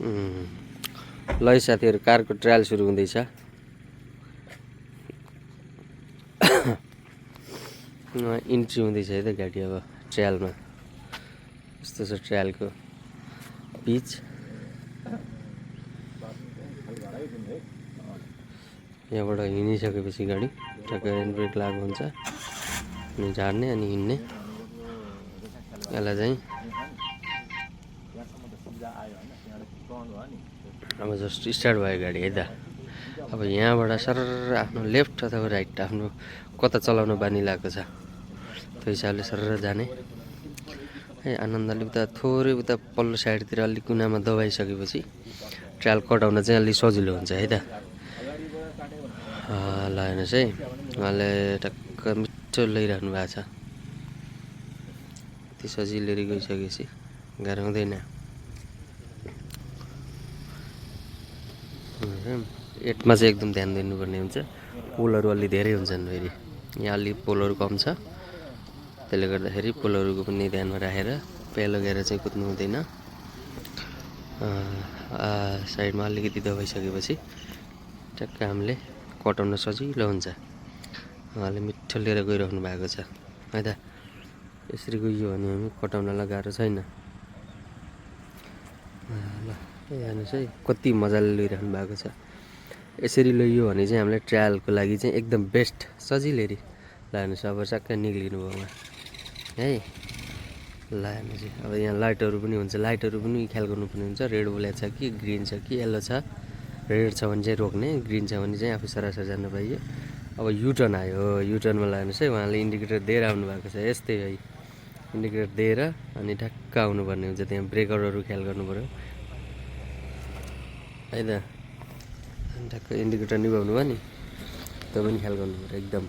ल है साथीहरू, कारको ट्रायल सुरु हुँदैछ। इन्ट्री हुँदैछ है त गाडी अब ट्रायलमा। यस्तो छ ट्रायलको पिच। यहाँबाट हिँडिसकेपछि गाडी ठ्याक्क ह्यान्ड ब्रेक लागु हुन्छ अनि झार्ने अनि हिँड्ने। यसलाई चाहिँ अब जस्ट स्टार्ट भयो गाडी है त। अब यहाँबाट सर आफ्नो लेफ्ट अथवा राइट आफ्नो कता चलाउन बानी लागेको छ त्यो हिसाबले सर जाने है। आनन्दले उता थोरै उता पल्लो साइडतिर अलिक कुनामा दबाइसकेपछि ट्रायल कटाउन चाहिँ अलिक सजिलो हुन्छ है त। ल हेर्नुहोस् है, उहाँले टक्क मिठो लैरहनु भएको छ। यति सजिलै गइसकेपछि गाह्रो हुँदैन। एटमा चाहिँ एकदम ध्यान दिनुपर्ने हुन्छ। पोलहरू अलि धेरै हुन्छन् फेरि, यहाँ अलि पोलहरू कम छ, त्यसले गर्दाखेरि पोलहरूको पनि ध्यानमा राखेर पेलो गएर चाहिँ कुद्नु हुँदैन। साइडमा अलिकति दबाइसकेपछि टक्क हामीले कटाउन सजिलो हुन्छ। उहाँले मिठो लिएर गइराख्नु भएको छ है त। यसरी गइयो भने हामी कटाउनलाई गाह्रो छैन। ल हेर्नुहोस् है कति मजाले लैराख्नु भएको छ। यसरी लैयो भने चाहिँ हामीलाई ट्रायलको लागि चाहिँ एकदम बेस्ट सजिलै। ल हेर्नुहोस् अब सक्कै निक्लिनु भयो उहाँ है। ल हेर्नुहोस् है, अब यहाँ लाइटहरू पनि हुन्छ, लाइटहरू पनि ख्याल गर्नुपर्ने हुन्छ। रेड बोलेको छ कि ग्रिन छ कि येल्लो छ। रेड छ भने चाहिँ रोक्ने, ग्रिन छ भने चाहिँ आफू सरासर जानु पाइयो। अब युटर्न आयो, युटर्नमा लानुहोस् है। उहाँले इन्डिकेटर दिएर आउनु भएको छ। यस्तै है, इन्डिकेटर दिएर अनि ठ्याक्क आउनुपर्ने हुन्छ। त्यहाँ ब्रेकरहरू ख्याल गर्नु पऱ्यो है त। ठ्याक्क इन्डिकेटर निभाउनु भयो नि, त्यो पनि ख्याल गर्नु पऱ्यो। एकदम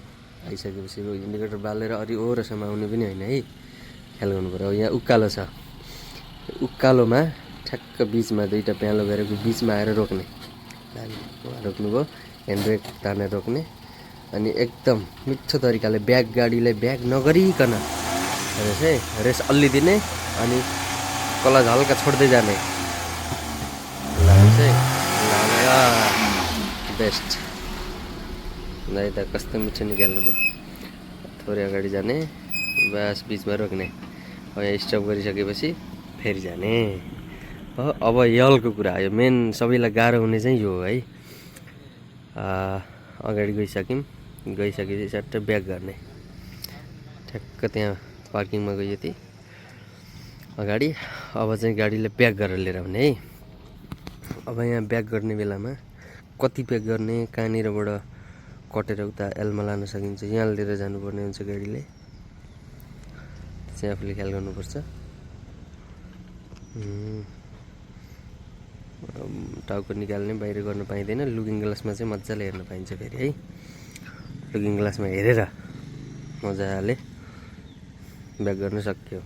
आइसकेपछि इन्डिकेटर बालेर अरू ओरसम्म आउने पनि होइन है, ख्याल गर्नु पऱ्यो। अब यहाँ उकालो छ, उकालोमा ठ्याक्क बिचमा दुईवटा प्यालो गरेको बिचमा आएर रोक्ने। रोक्नुभयो, ह्यान्ड ब्रेक तानेर रोक्ने अनि एकदम मिठो तरिकाले ब्याक गाडीलाई ब्याक नगरिकन हेर्नुहोस् है, रेस अलि दिने अनि क्लच हल्का छोड्दै जाने। ल है, बेस्ट ल त कस्तो मिठो निकाल्नु भयो। थोरै अगाडि जाने, बस बिचमा रोक्ने। अब यहाँ स्टप गरिसकेपछि फेरि जाने। अब यलको कुरा आयो, मेन सबैलाई गाह्रो हुने चाहिँ यो हो है। अगाडि गइसकेपछि सट्ट ब्याक गर्ने। ठ्याक्क त्यहाँ पार्किङमा गयो यति अगाडि। अब चाहिँ गाडीलाई ब्याक गरेर लिएर आउने है। अब यहाँ ब्याक गर्ने बेलामा कति ब्याक गर्ने, कहाँनिरबाट कटेर उता एलमा लान सकिन्छ, यहाँ लिएर जानुपर्ने हुन्छ गाडीले। त्यो चाहिँ आफूले ख्याल गर्नुपर्छ। टाउको निकाल्ने बाहिर गर्न पाइँदैन। लुकिङ ग्लासमा चाहिँ मजाले हेर्न पाइन्छ फेरि है। लुकिङ ग्लासमा हेरेर मजाले ब्याक गर्न सक्यो।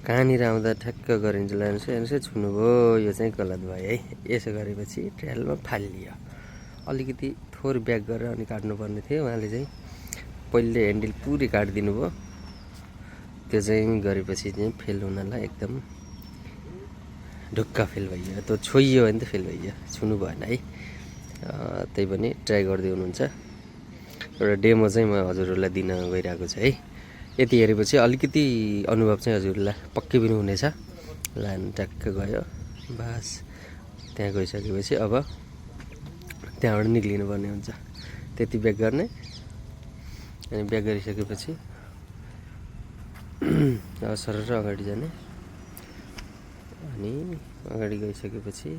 कहाँनिर आउँदा ठ्याक्क गरिन्छ। लानुहोस् है, छुनुभयो, यो चाहिँ गलत भयो है। यसो गरेपछि ट्रायलमा फालियो। अलिकति थोरै ब्याक गरेर अनि काट्नुपर्ने थियो। उहाँले चाहिँ पहिले ह्यान्डल पुरै काटिदिनु भयो। त्यो चाहिँ गरेपछि चाहिँ फेल हुनलाई एकदम ढुक्क फेल भइयो। त्यो छोइयो भने त फेल भइयो, छुनु भएन है। त्यही पनि ट्राई गर्दै हुनुहुन्छ। एउटा डेमो चाहिँ म हजुरहरूलाई दिन गइरहेको छु है। यति हेरेपछि अलिकति अनुभव चाहिँ हजुरलाई पक्कै पनि हुनेछ। लान ट्याक्क गयो, बस त्यहाँ गइसकेपछि अब त्यहाँबाट निक्लिनु पर्ने हुन्छ। त्यति ब्याक गर्ने अनि ब्याक गरिसकेपछि अब सरर अगाडि जाने अनि अगाडि गइसकेपछि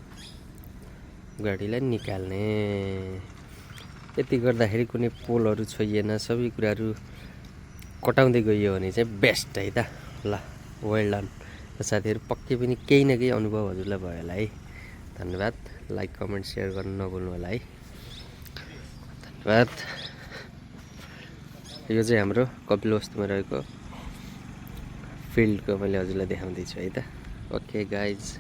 गाडीलाई निकाल्ने। यति गर्दाखेरि कुनै पोलहरू छोइएन, सबै कुराहरू कटाउँदै गइयो भने चाहिँ बेस्ट है त। ल वेल डन। साथीहरू पक्कै पनि केही न केही अनुभव हजुरलाई भयो होला है। धन्यवाद। लाइक कमेन्ट सेयर गर्न नभुल्नु होला है। धन्यवाद। यो चाहिँ हाम्रो कपिलवस्तुमा रहेको फिल्डको मैले हजुरलाई देखाउँदैछु है त। Okay guys.